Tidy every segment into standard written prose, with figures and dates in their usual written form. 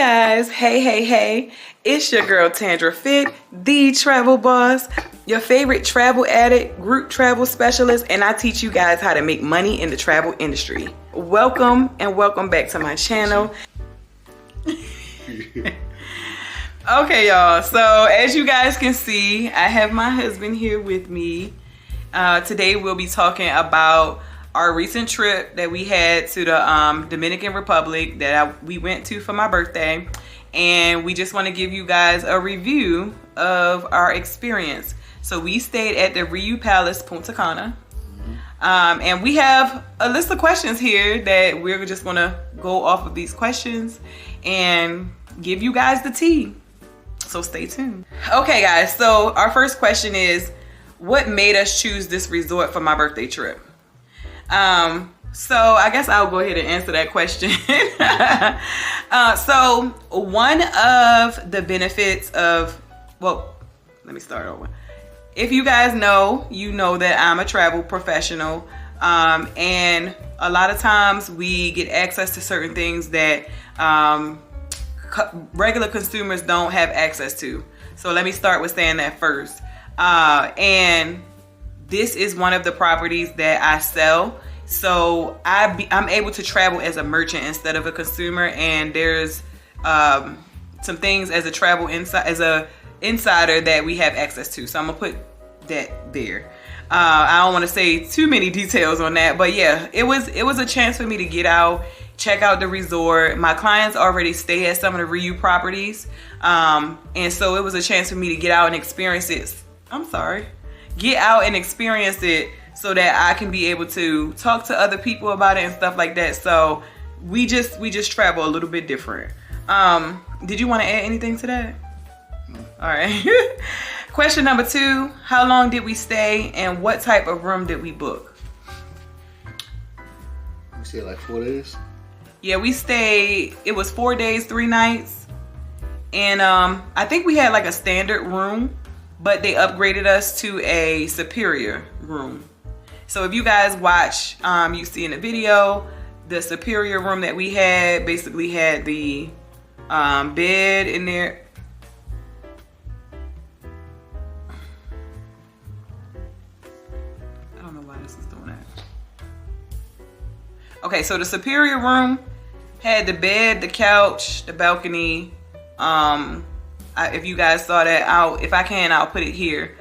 guys, hey, it's your girl Tandra Fit, the travel boss, your favorite travel addict, group travel specialist, and I teach you guys how to make money in the travel industry. Welcome and welcome back to my channel. Okay, y'all, so as you guys can see, I have my husband here with me. Today we'll be talking about our recent trip that we had to the Dominican Republic that we went to for my birthday, and we just want to give you guys a review of our experience. So we stayed at the Riu Palace Punta Cana, and we have a list of questions here that we're just going to go off of these questions and give you guys the tea. So stay tuned. Okay guys, so our first question is, what made us choose this resort for my birthday trip? So I guess I'll go ahead and answer that question. So one of the benefits of, well, let me start over. If you guys know, you know that I'm a travel professional. And a lot of times we get access to certain things that, regular consumers don't have access to. So let me start with saying that first. And this is one of the properties that I sell. So I'm able to travel as a merchant instead of a consumer, and there's some things as a travel insider that we have access to. So I'm gonna put that there. I don't want to say too many details on that, but yeah, it was a chance for me to get out, check out the resort. My clients already stay at some of the Riu properties, and so it was a chance for me to get out and experience it. Get out and experience it so that I can be able to talk to other people about it and stuff like that. So we just travel a little bit different. Did you want to add anything to that? All right. Question number 2, how long did we stay and what type of room did we book? We stayed like 4 days? Yeah, we stayed, it was 4 days, 3 nights. And I think we had like a standard room, but they upgraded us to a superior room. So if you guys watch, you see in the video, the superior room that we had basically had the bed in there. I don't know why this is doing that. Okay, so the superior room had the bed, the couch, the balcony. If you guys saw that, if I can, I'll put it here.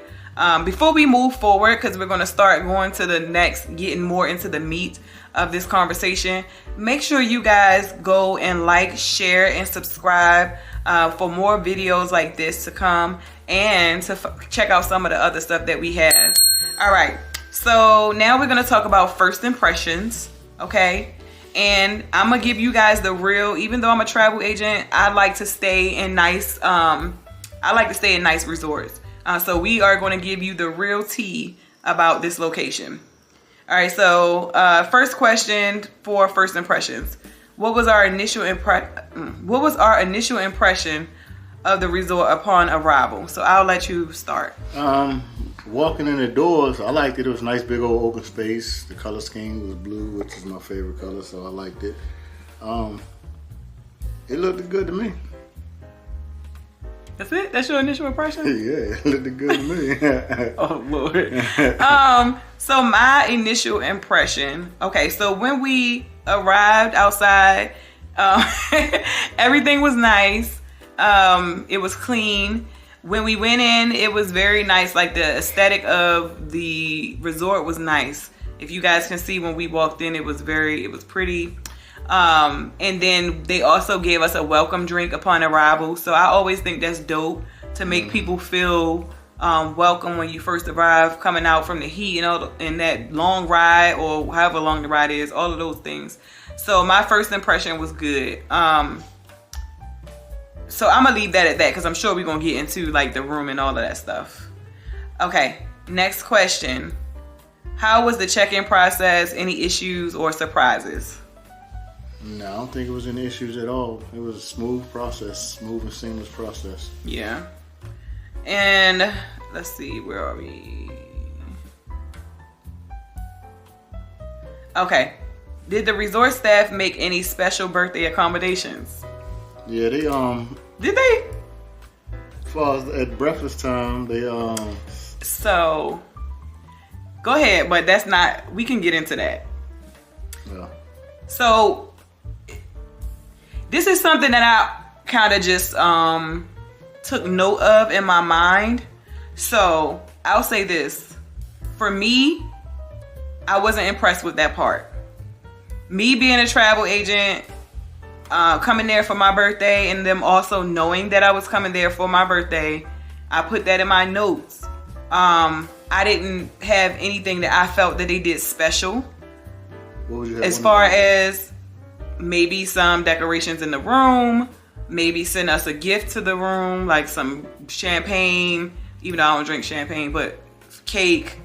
Before we move forward, because we're going to start going to the next, getting more into the meat of this conversation, make sure you guys go and like, share, and subscribe for more videos like this to come, and to check out some of the other stuff that we have. All right, so now we're going to talk about first impressions, okay? And I'm gonna give you guys the real, even though I'm a travel agent, I like to stay in nice resorts. So we are going to give you the real tea about this location. All right, so first question for first impressions. What was our initial impression of the resort upon arrival? So I'll let you start. Walking in the doors, I liked it. It was a nice big old open space. The color scheme was blue, which is my favorite color, so I liked it. It looked good to me. That's it? That's your initial impression? Yeah, it looked good to me. Oh, Lord. So my initial impression, okay, so when we arrived outside, everything was nice. It was clean. When we went in, it was very nice. Like the aesthetic of the resort was nice. If you guys can see, when we walked in, it was pretty. And then they also gave us a welcome drink upon arrival. So I always think that's dope, to make people feel welcome when you first arrive, coming out from the heat, and that long ride, or however long the ride is, all of those things. So my first impression was good. So I'm gonna leave that at that, because I'm sure we're gonna get into like the room and all of that stuff. Okay, next question. How was the check-in process? Any issues or surprises? No, I don't think it was any issues at all. It was a smooth process, smooth and seamless process. Yeah. And let's see, where are we? Okay. Did the resort staff make any special birthday accommodations? Yeah, they Did they? as far as at breakfast time, they So, go ahead, but that's not. We can get into that. yeah. So, this is something that I kind of just took note of in my mind. So, I'll say this. For me, I wasn't impressed with that part. Me being a travel agent, coming there for my birthday, and them also knowing that I was coming there for my birthday, I put that in my notes. I didn't have anything that I felt that they did special. What would you have As far as maybe some decorations in the room, maybe send us a gift to the room, like some champagne, even though I don't drink champagne, but cake.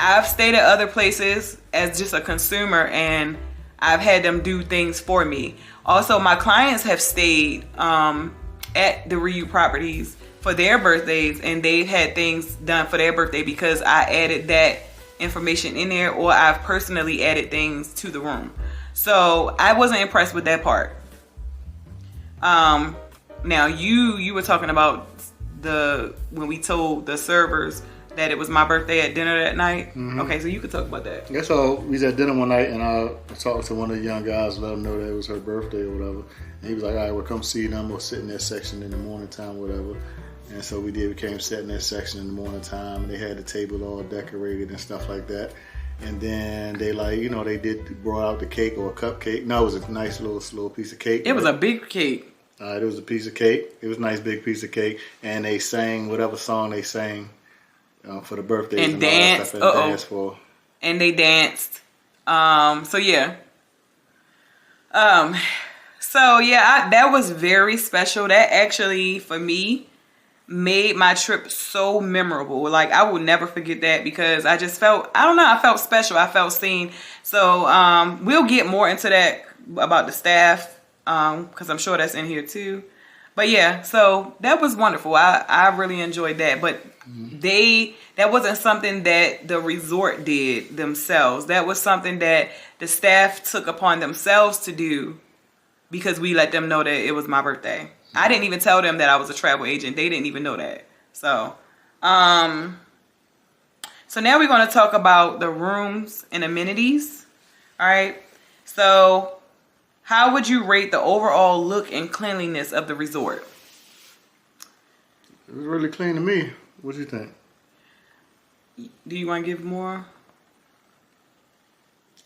I've stayed at other places as just a consumer, and I've had them do things for me. Also, my clients have stayed at the Riu properties for their birthdays, and they've had things done for their birthday because I added that information in there, or I've personally added things to the room. So I wasn't impressed with that part. Now you were talking about when we told the servers that it was my birthday at dinner that night. Mm-hmm. Okay, so you could talk about that. Yeah, so we was at dinner one night, and I talked to one of the young guys, let him know that it was her birthday or whatever. And he was like, all right, well, come see them or sit in that section in the morning time, whatever. And so we did. We came sit in that section in the morning time, and they had the table all decorated and stuff like that. And then they brought out the cake or a cupcake. No, it was a nice little piece of cake. It was a big cake. It was a piece of cake. It was a nice big piece of cake. And they sang whatever song they sang for the birthday. And danced. And they danced. So yeah. That was very special. That actually, for me, made my trip so memorable. Like, I will never forget that because I just felt, I felt special. I felt seen. So we'll get more into that about the staff because I'm sure that's in here too. But yeah, so that was wonderful. I really enjoyed that. But that wasn't something that the resort did themselves. That was something that the staff took upon themselves to do because we let them know that it was my birthday. I didn't even tell them that I was a travel agent. They didn't even know that. So now we're going to talk about the rooms and amenities. All right. So how would you rate the overall look and cleanliness of the resort? It was really clean to me. What do you think? Do you want to give more?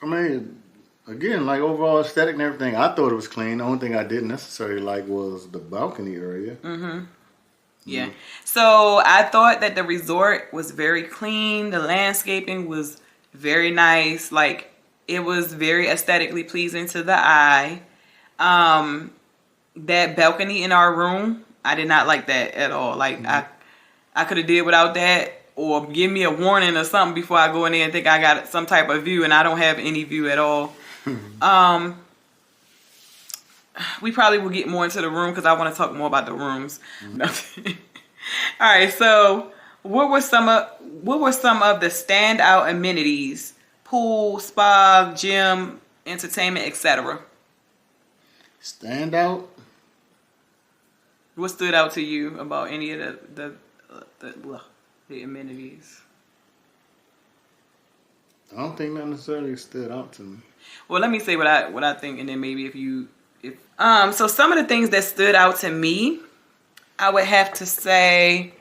I mean, again, like overall aesthetic and everything, I thought it was clean. The only thing I didn't necessarily like was the balcony area. Mm-hmm. Yeah. So I thought that the resort was very clean. The landscaping was very nice. Like, it was very aesthetically pleasing to the eye. That balcony in our room, I did not like that at all. Like, I could have did without that, or give me a warning or something before I go in there and think I got some type of view, and I don't have any view at all. We probably will get more into the room because I want to talk more about the rooms. All right, so what were some of the standout amenities? Pool, spa, gym, entertainment, etc. Standout? What stood out to you about any of the amenities? I don't think that necessarily stood out to me. Well, let me say what I think, and then maybe so some of the things that stood out to me, I would have to say,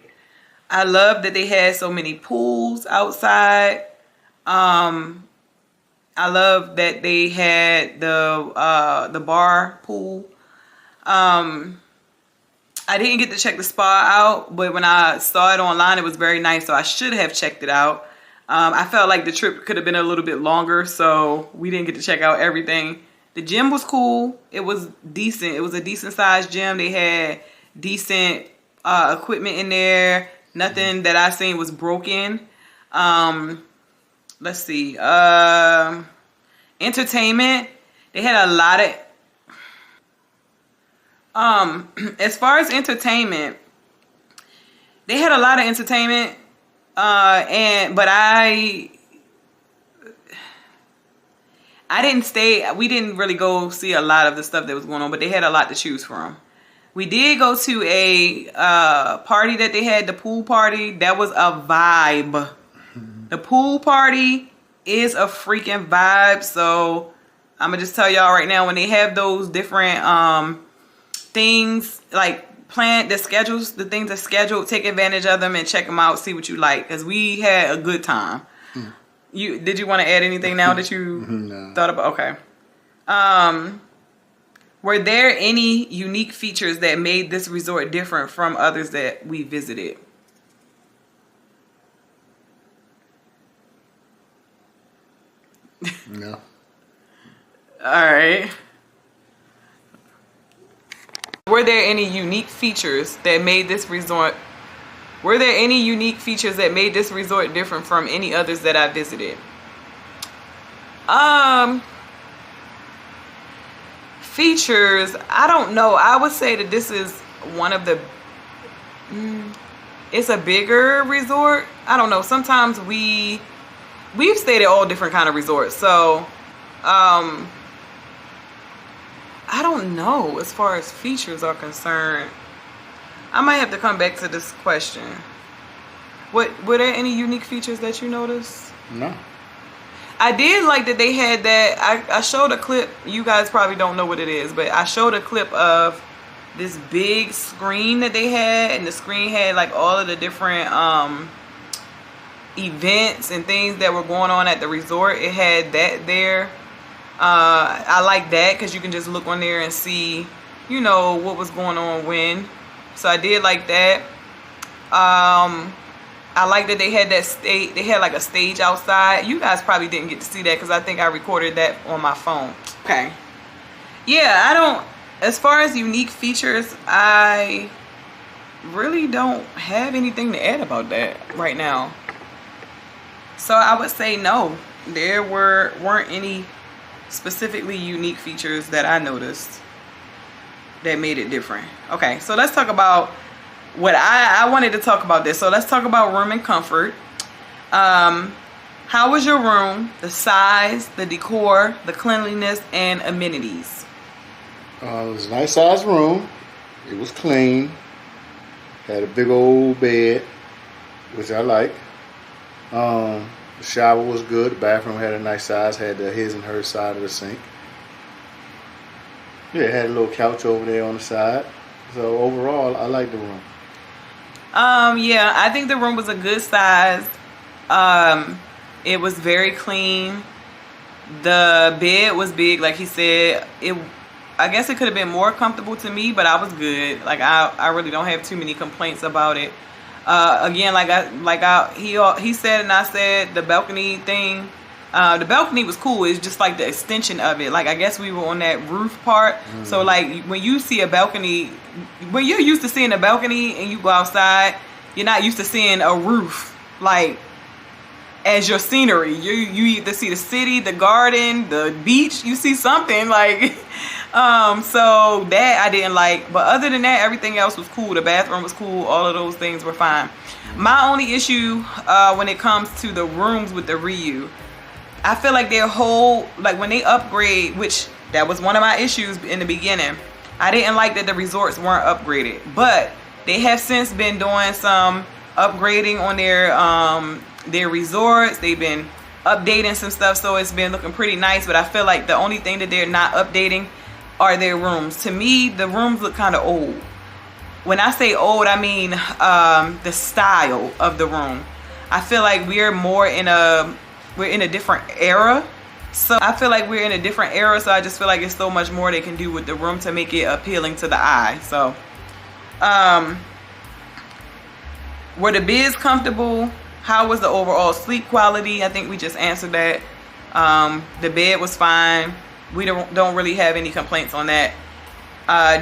I love that they had so many pools outside. I love that they had the bar pool. I didn't get to check the spa out, but when I saw it online, it was very nice, so I should have checked it out. I felt like the trip could have been a little bit longer, so we didn't get to check out everything. The gym was cool. It was decent. It was a decent-sized gym. They had decent equipment in there. Nothing that I seen was broken. Let's see. Entertainment. They had a lot of... as far as entertainment, they had a lot of entertainment, but I didn't stay. We didn't really go see a lot of the stuff that was going on, but they had a lot to choose from. We did go to a party that they had, the pool party. That was a vibe. The pool party is a freaking vibe. So I'm gonna just tell y'all right now, when they have those different things like plan the schedules, the things are scheduled, take advantage of them and check them out, see what you like, because we had a good time. Did you want to add anything now that you thought about? Okay. Were there any unique features that made this resort different from others that we visited? No. All right. Were there any unique features that made this resort? Were there any unique features that made this resort different from any others that I visited? Features, I don't know. I would say that this is one of the it's a bigger resort. I don't know. Sometimes we've stayed at all different kind of resorts. So I don't know as far as features are concerned. I might have to come back to this question. Were there any unique features that you noticed? No. I did like that they had that. I showed a clip. You guys probably don't know what it is, but I showed a clip of this big screen that they had, and the screen had like all of the different events and things that were going on at the resort. It had that there. I like that because you can just look on there and see, you know, what was going on when. So I did like that. I like that they had that stage. They had like a stage outside. You guys probably didn't get to see that because I think I recorded that on my phone. Okay. Yeah, I don't. As far as unique features, I really don't have anything to add about that right now. So I would say no. There weren't any specifically unique features that I noticed that made it different. Okay, so let's talk about what I wanted to talk about this. So let's talk about room and comfort. How was your room? The size, the decor, the cleanliness, and amenities. It was a nice sized room. It was clean. Had a big old bed, which I like. The shower was good. The bathroom had a nice size. Had the his and her side of the sink. Yeah, it had a little couch over there on the side. So overall, I like the room. Yeah, I think the room was a good size. It was very clean. The bed was big, like he said. I guess it could have been more comfortable to me, but I was good. Like I really don't have too many complaints about it. Again, he said and I said, the balcony thing. The balcony was cool. It's just like the extension of it. Like I guess we were on that roof part. So like when you see a balcony, when you're used to seeing a balcony and you go outside, you're not used to seeing a roof like as your scenery. You either see the city, the garden, the beach. You see something like. So that I didn't like, but other than that, everything else was cool. The bathroom was cool. All of those things were fine. My only issue when it comes to the rooms with the Riu, I feel like their whole, like when they upgrade, which that was one of my issues in the beginning. I didn't like that the resorts weren't upgraded, but they have since been doing some upgrading on their resorts. They've been updating some stuff, so it's been looking pretty nice. But I feel like the only thing that they're not updating are their rooms. To me, the rooms look kind of old. When I say old, I mean the style of the room. I feel like we're in a different era. So I feel like we're in a different era. So I just feel like there's so much more they can do with the room to make it appealing to the eye. So, were the beds comfortable? How was the overall sleep quality? I think we just answered that. The bed was fine. We don't really have any complaints on that.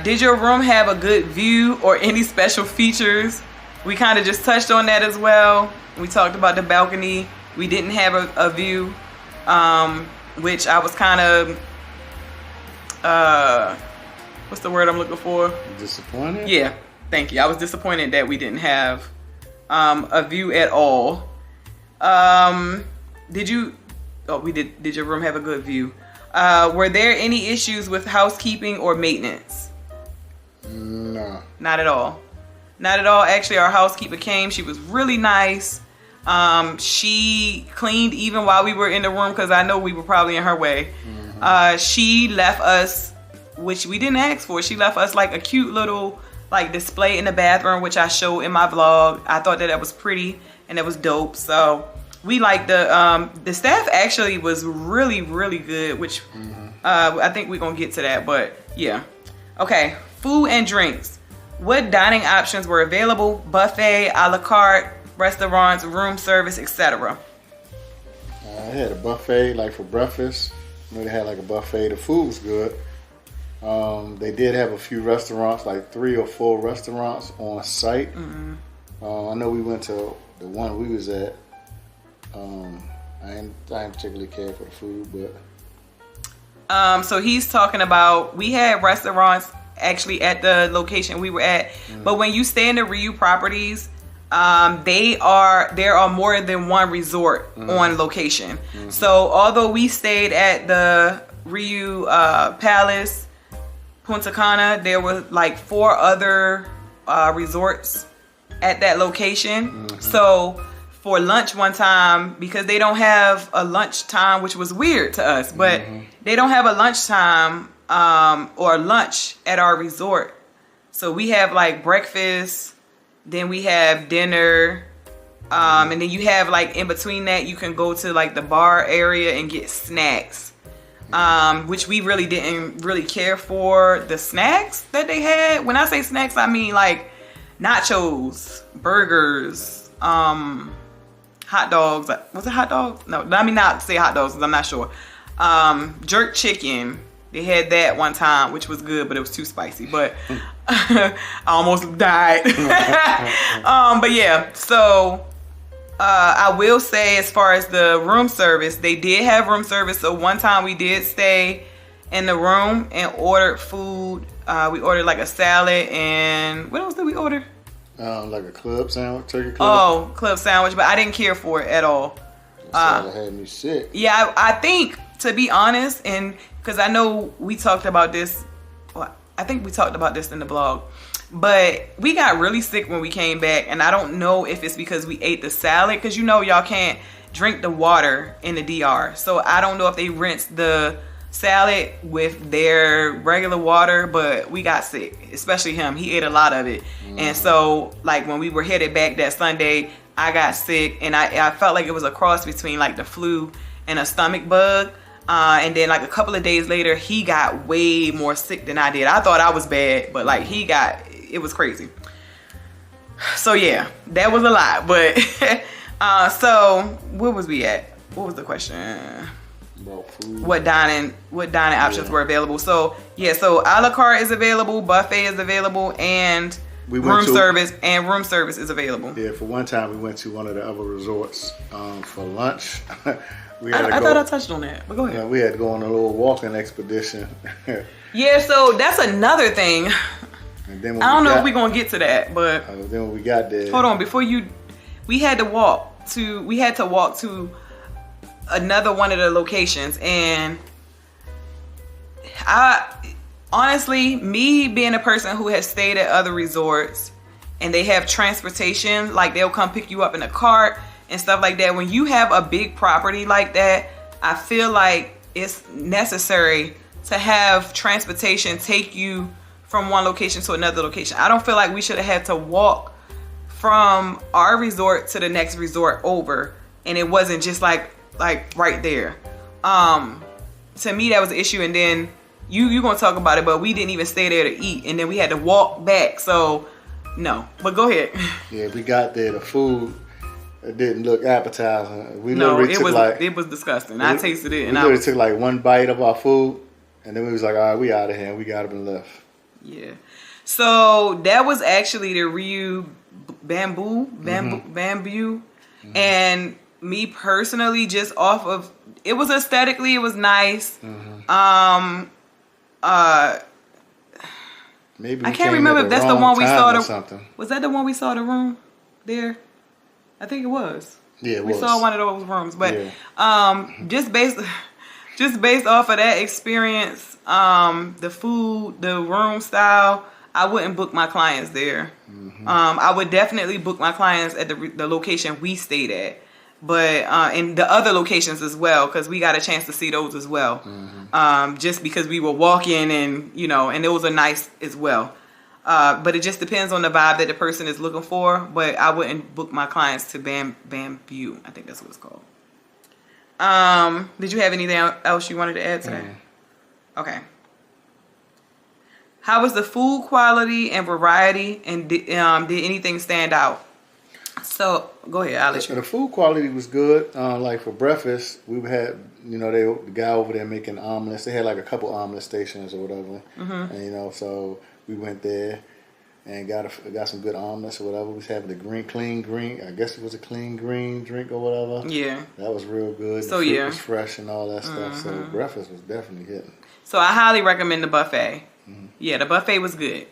Did your room have a good view or any special features? We kind of just touched on that as well. We talked about the balcony. We didn't have a view, which I was kind of, what's the word I'm looking for? Disappointed? Yeah, thank you. I was disappointed that we didn't have a view at all. Did your room have a good view? Were there any issues with housekeeping or maintenance? No. Not at all. Not at all. Actually, our housekeeper came. She was really nice. She cleaned even while we were in the room because I know we were probably in her way. She left us, which we didn't ask for. She left us like a cute little like display in the bathroom, which I showed in my vlog. I thought that was pretty and it was dope. So we like the staff actually was really, really good, which I think we're gonna get to that, but yeah. Okay, food and drinks. What dining options were available? Buffet, a la carte, restaurants, room service, etc. I had a buffet like for breakfast. They had like a buffet. The food was good. They did have a few restaurants, like 3 or 4 restaurants on site. I know we went to the one we was at. I didn't particularly care for the food, but so he's talking about, we had restaurants actually at the location we were at, but when you stay in the Riu properties, there are more than one resort on location. So although we stayed at the Riu Palace Punta Cana, there were like 4 other resorts at that location. So for lunch one time, because they don't have a lunch time, which was weird to us, but they don't have a lunchtime or lunch at our resort. So we have like breakfast, then we have dinner, and then you have like in between that you can go to like the bar area and get snacks, which we really didn't really care for the snacks that they had. When I say snacks, I mean like nachos, burgers, hot dogs. Was it hot dogs? No, let me not say hot dogs because I'm not sure. Jerk chicken. They had that one time, which was good, but it was too spicy. But I almost died. But yeah, so I will say as far as the room service, they did have room service. So one time we did stay in the room and ordered food. We ordered like a salad and what else did we order? Like a club sandwich, turkey club. Oh, club sandwich, but I didn't care for it at all. That had me sick. Yeah, I think, to be honest, and because I know we talked about this, well, I think we talked about this in the blog, but we got really sick when we came back, and I don't know if it's because we ate the salad, because you know y'all can't drink the water in the DR, so I don't know if they rinsed the salad with their regular water, but we got sick, especially him. He ate a lot of it. And so like when we were headed back that Sunday, I got sick, and I felt like it was a cross between like the flu and a stomach bug. And then like a couple of days later, he got way more sick than I did. I thought I was bad, but like it was crazy. So yeah, that was a lot. But so where was we at? What was the question? About food. What dining options were available? So yeah, so a la carte is available, buffet is available, and room service is available. Yeah, for one time we went to one of the other resorts for lunch. I thought I touched on that, but go ahead. Yeah, we had to go on a little walking expedition. Yeah, so that's another thing. And then I don't know if we're gonna get to that, but then when we got there, hold on, we had to walk to another one of the locations, and honestly, me being a person who has stayed at other resorts and they have transportation, like they'll come pick you up in a cart and stuff like that. When you have a big property like that, I feel like it's necessary to have transportation take you from one location to another location. I don't feel like we should have had to walk from our resort to the next resort over, and it wasn't just like right there. To me, that was an issue. And then you gonna talk about it, but we didn't even stay there to eat, and then we had to walk back. So no, but go ahead. Yeah, we got there. The food, it didn't look appetizing. It was disgusting. I tasted it, and I took like one bite of our food, and then we was like, all right, we out of here. And we got up and left. Yeah. So that was actually the Riu bamboo, and me personally, just off of it was aesthetically, it was nice. Maybe I can't remember if that's the one we saw. Was that the one we saw the room there? I think it was. Yeah, we saw one of those rooms, but just based off of that experience, the food, the room style, I wouldn't book my clients there. I would definitely book my clients at the location we stayed at, but and the other locations as well, because we got a chance to see those as well. Just because we were walking and and those are nice as well. But it just depends on the vibe that the person is looking for. But I wouldn't book my clients to Bamboo. I think that's what it's called. Did you have anything else you wanted to add to that? Okay. How was the food quality and variety, and did anything stand out? So go ahead, I'll let you. The food quality was good. Like for breakfast, we had the guy over there making omelets. They had like a couple omelet stations or whatever, and so we went there and got some good omelets or whatever. We was having the clean green. I guess it was a clean green drink or whatever. Yeah, that was real good. So the fruit was fresh and all that stuff. So breakfast was definitely hitting. So I highly recommend the buffet. Yeah, the buffet was good.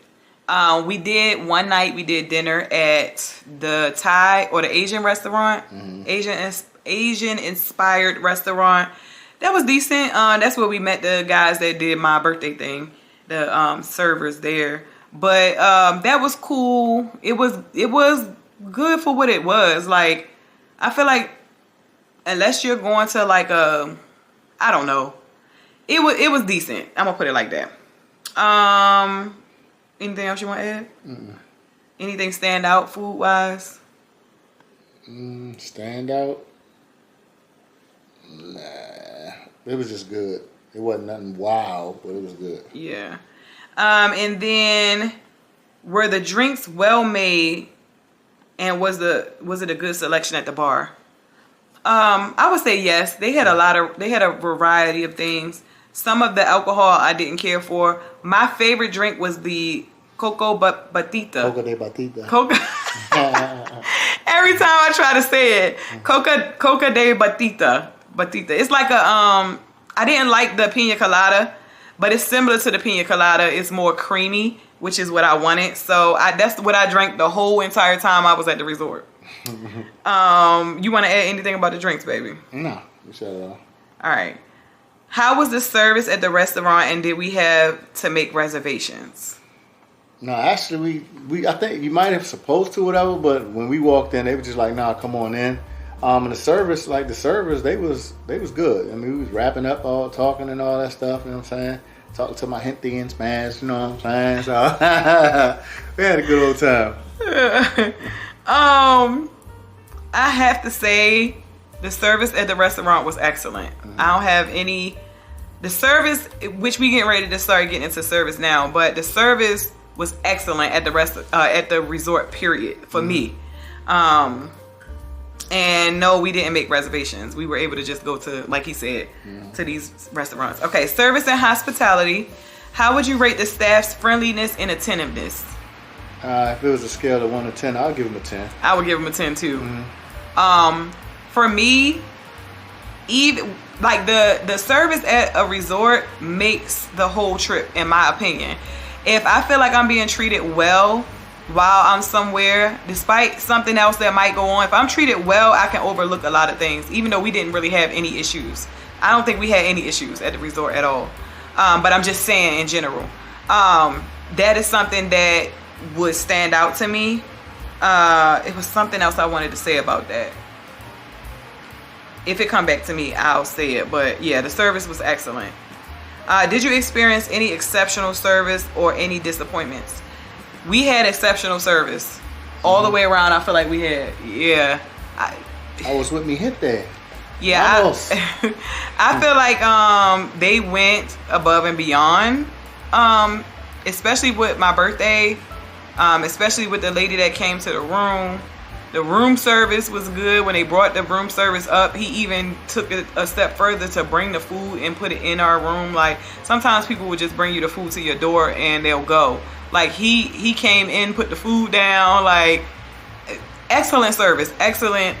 We did one night. We did dinner at the Thai or the Asian restaurant, Asian inspired restaurant. That was decent. That's where we met the guys that did my birthday thing, the servers there. But that was cool. It was good for what it was. Like, I feel like unless you're going to like I don't know, it was decent. I'm gonna put it like that. Anything else you want to add? Anything stand out food wise? Stand out? Nah. It was just good. It wasn't nothing wow, but it was good. Yeah. And then were the drinks well made, and was it a good selection at the bar? I would say yes. They had a variety of things. Some of the alcohol I didn't care for. My favorite drink was the Coco Batita. Coco de Batita. Coca. Every time I try to say it, Coca de Batita. Batita. It's like I didn't like the pina colada, but it's similar to the pina colada. It's more creamy, which is what I wanted. So that's what I drank the whole entire time I was at the resort. You want to add anything about the drinks, baby? No, you said it all. All right. How was the service at the restaurant, and did we have to make reservations? No, actually, I think you might have supposed to, whatever. But when we walked in, they were just like, "Nah, come on in." And the servers, they was good. I mean, we was wrapping up, all talking and all that stuff. You know what I'm saying? Talking to my gente in Spanish. You know what I'm saying? So we had a good old time. I have to say, the service at the restaurant was excellent. I don't have any. The service, which we getting ready to start getting into service now, but the service was excellent at the resort. Period for me. And no, we didn't make reservations. We were able to just go to, like he said, to these restaurants. Okay, service and hospitality. How would you rate the staff's friendliness and attentiveness? If it was a scale of 1 to 10, I'll give them a 10. I would give them a 10 too. For me, even like the service at a resort makes the whole trip, in my opinion. If I feel like I'm being treated well while I'm somewhere, despite something else that might go on, if I'm treated well, I can overlook a lot of things, even though we didn't really have any issues. I don't think we had any issues at the resort at all. But I'm just saying in general. That is something that would stand out to me. It was something else I wanted to say about that. If it come back to me, I'll say it. But yeah, the service was excellent. Did you experience any exceptional service or any disappointments? We had exceptional service all the way around. I feel like we had. Yeah. I was with me hit there. Yeah. I feel like they went above and beyond. Especially with my birthday. Especially with the lady that came to the room. The room service was good. When they brought the room service up, he even took it a step further to bring the food and put it in our room. Like, sometimes people would just bring you the food to your door and they'll go. Like, he came in, put the food down. Like, excellent service. Excellent.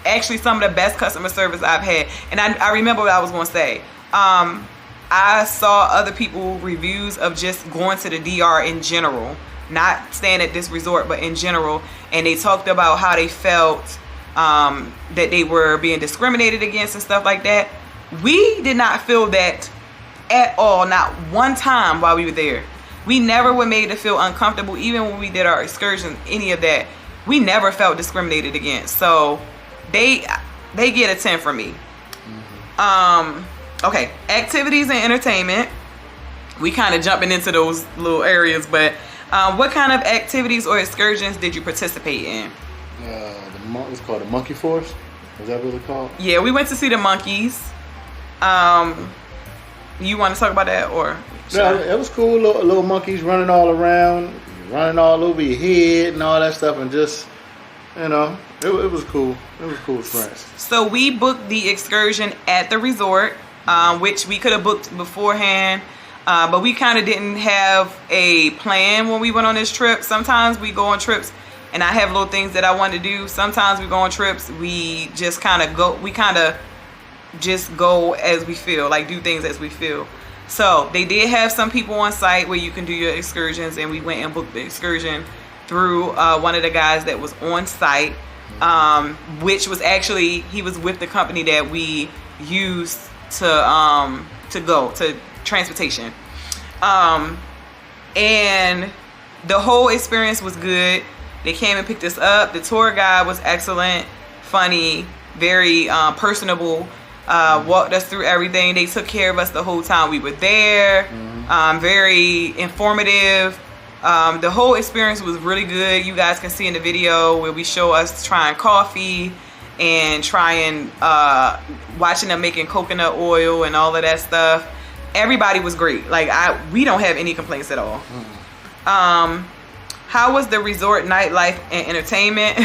Actually, some of the best customer service I've had. And I remember what I was going to say. I saw other people reviews of just going to the DR in general. Not staying at this resort, but in general. And they talked about how they felt that they were being discriminated against and stuff like that. We did not feel that at all. Not one time while we were there. We never were made to feel uncomfortable, even when we did our excursions, any of that. We never felt discriminated against. So they get a 10 from me. Okay, activities and entertainment. We kind of jumping into those little areas, but what kind of activities or excursions did you participate in? It's called the Monkey Force. Is that what it's called? Yeah, we went to see the monkeys. You want to talk about that, or? Yeah, it was cool. Little monkeys running all around, running all over your head and all that stuff, and just, you know, it was cool. It was a cool experience. So we booked the excursion at the resort, which we could have booked beforehand, but we kind of didn't have a plan when we went on this trip. Sometimes we go on trips and I have little things that I want to do. Sometimes we go on trips, we just kind of go as we feel, like do things as we feel. So they did have some people on site where you can do your excursions, and we went and booked the excursion through one of the guys that was on site, which was actually, he was with the company that we used to go to transportation. And the whole experience was good. They came and picked us up. The tour guide was excellent, funny, very personable. Walked us through everything. They took care of us the whole time we were there. Very informative. The whole experience was really good. You guys can see in the video where we show us trying coffee and watching them making coconut oil and all of that stuff. Everybody was great. Like we don't have any complaints at all. How was the resort nightlife and entertainment?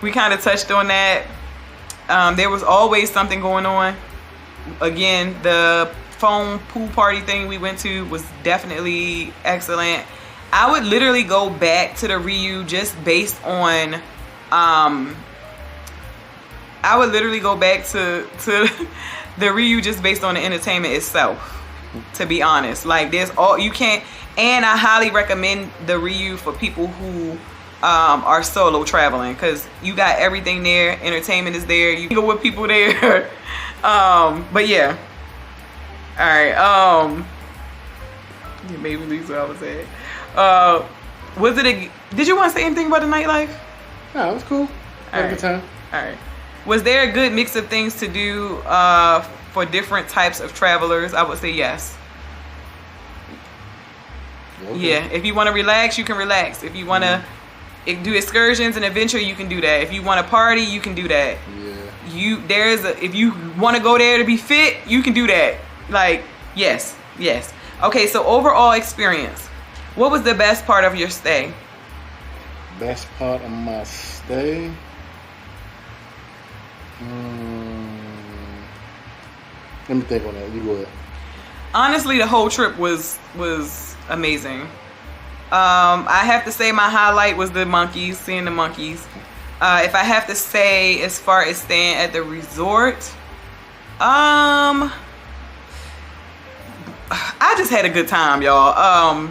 We kind of touched on that. There was always something going on. Again, the foam pool party thing we went to was definitely excellent. I would literally go back to the Riu just based on the Riu just based on the entertainment itself, to be honest. Like there's all you can't, and I highly recommend the Riu for people who are solo traveling, because you got everything there. Entertainment is there. You can go with people there. But yeah. All right. You made me lose what I was saying. Did you want to say anything about the nightlife? No, it was cool. Had a good time. All right. Was there a good mix of things to do for different types of travelers? I would say yes. Okay. Yeah. If you want to relax, you can relax. If you want to do excursions and adventure, you can do that. If you want to party, you can do that. Yeah. If you want to go there to be fit, you can do that. Like, yes. Okay, so overall experience. What was the best part of your stay? Best part of my stay? Let me think on that. You go ahead. Honestly, the whole trip was amazing. I have to say my highlight was the monkeys, seeing the monkeys. If I have to say, as far as staying at the resort, I just had a good time, y'all.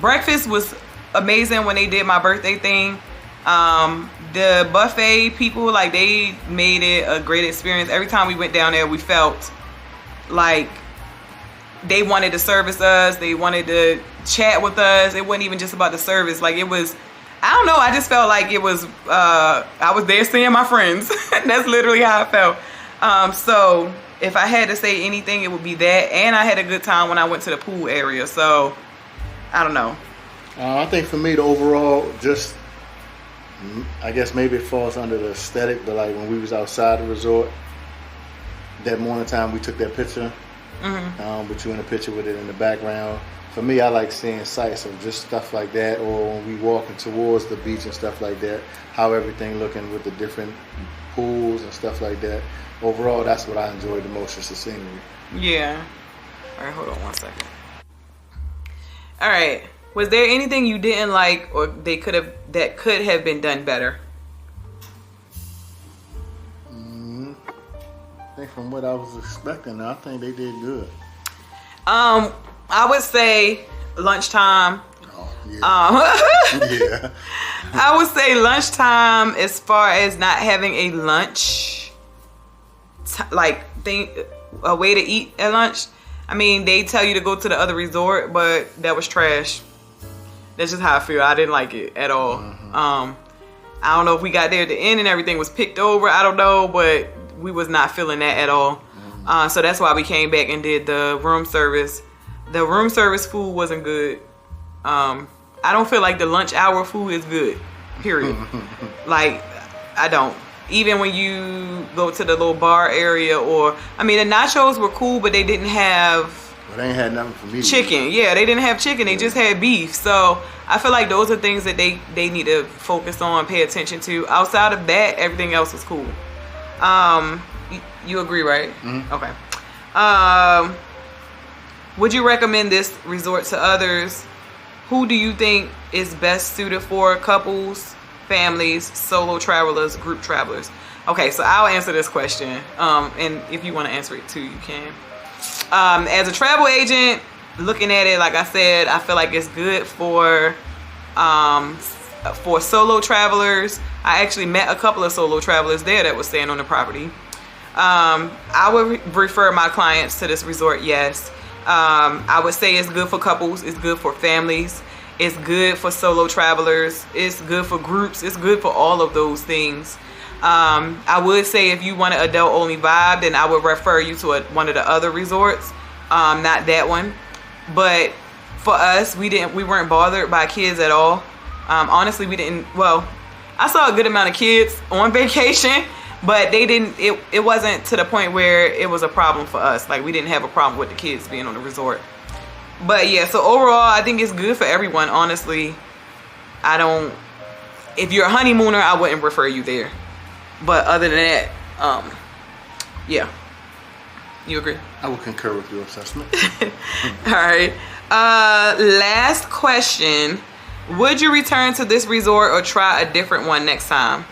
Breakfast was amazing when they did my birthday thing. The buffet people, like, they made it a great experience. Every time we went down there, we felt like they wanted to service us. They wanted to chat with us. It wasn't even just about the service. Like, it was, I don't know, I just felt like it was, I was there seeing my friends. That's literally how I felt. So if I had to say anything, it would be that. And I had a good time when I went to the pool area. So I don't know. I think for me, the overall, just, I guess maybe it falls under the aesthetic, but like when we was outside the resort, that morning time we took that picture, but you in a picture with it in the background. For me, I like seeing sights of just stuff like that, or when we walking towards the beach and stuff like that, how everything looking with the different pools and stuff like that. Overall, that's what I enjoyed the most, just the scenery. Yeah. All right, hold on one second. All right. Was there anything you didn't like, or that could have been done better? I think from what I was expecting, I think they did good. I would say lunchtime. Oh, yeah. Yeah. I would say lunchtime, as far as not having a lunch, a way to eat at lunch. I mean, they tell you to go to the other resort, but that was trash. That's just how I feel. I didn't like it at all. I don't know if we got there at the end and everything was picked over. I don't know, but we was not feeling that at all. So that's why we came back and did the room service. The room service food wasn't good. I don't feel like the lunch hour food is good, period. Like, I don't. Even when you go to the little bar area, or, I mean, the nachos were cool, but they didn't have... But they ain't had nothing for me. Chicken. Yeah, they didn't have chicken. They just had beef. So I feel like those are things that they need to focus on, pay attention to. Outside of that, everything else was cool. You agree, right? Mm-hmm. Okay. Would you recommend this resort to others? Who do you think is best suited for? Couples, families, solo travelers, group travelers? Okay, so I'll answer this question. And if you want to answer it too, you can. As a travel agent, looking at it, like I said, I feel like it's good for solo travelers. I actually met a couple of solo travelers there that was staying on the property. I would refer my clients to this resort, yes. I would say it's good for couples, it's good for families, it's good for solo travelers, it's good for groups, it's good for all of those things. I would say if you want an adult only vibe, then I would refer you to one of the other resorts, not that one. But for us, we weren't bothered by kids at all. Honestly, we didn't. Well, I saw a good amount of kids on vacation, but they didn't. It wasn't to the point where it was a problem for us. Like, we didn't have a problem with the kids being on the resort. But yeah, so overall, I think it's good for everyone. Honestly, I don't. If you're a honeymooner, I wouldn't refer you there. But other than that, yeah. You agree? I would concur with your assessment. All right. Last question. Would you return to this resort or try a different one next time?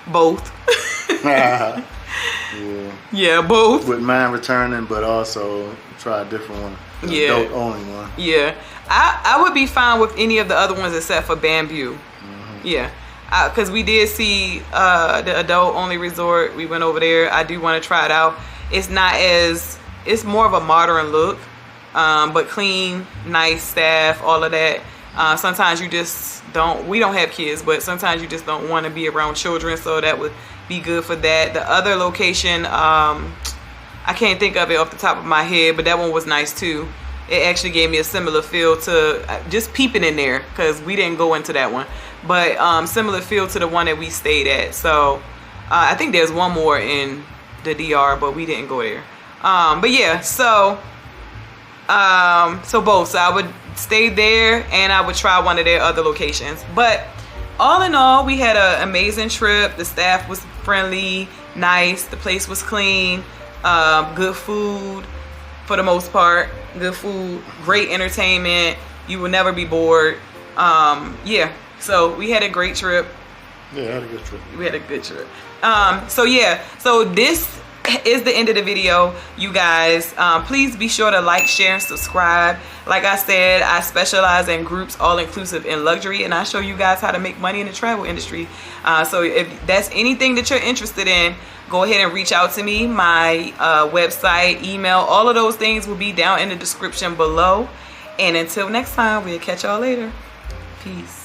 Both. Yeah. Yeah, both. Wouldn't mind returning, but also try a different one. Yeah. Adult only one. Yeah. I would be fine with any of the other ones except for Bamboo. Mm-hmm. Yeah. Because we did see the adult only resort. We went over there. I do want to try it out. It's more of a modern look, but clean, nice staff, all of that. Sometimes you just we don't have kids, but sometimes you just don't want to be around children, so that would be good for that. The other location, I can't think of it off the top of my head, but that one was nice too. It actually gave me a similar feel to just peeping in there, because we didn't go into that one, but similar feel to the one that we stayed at. So I think there's one more in the DR, but we didn't go there. But yeah, so both. So I would stay there and I would try one of their other locations. But all in all, we had an amazing trip. The staff was friendly, nice. The place was clean. Good food for the most part. Good food, great entertainment. You will never be bored. Yeah, so we had a great trip. Yeah, I had a good trip. We had a good trip. So yeah, so this is the end of the video, you guys. Please be sure to like, share, and subscribe. Like I said, I specialize in groups, all inclusive, and luxury, and I show you guys how to make money in the travel industry. So if that's anything that you're interested in, go ahead and reach out to me. My website, email, all of those things will be down in the description below. And until next time, we'll catch y'all later. Peace.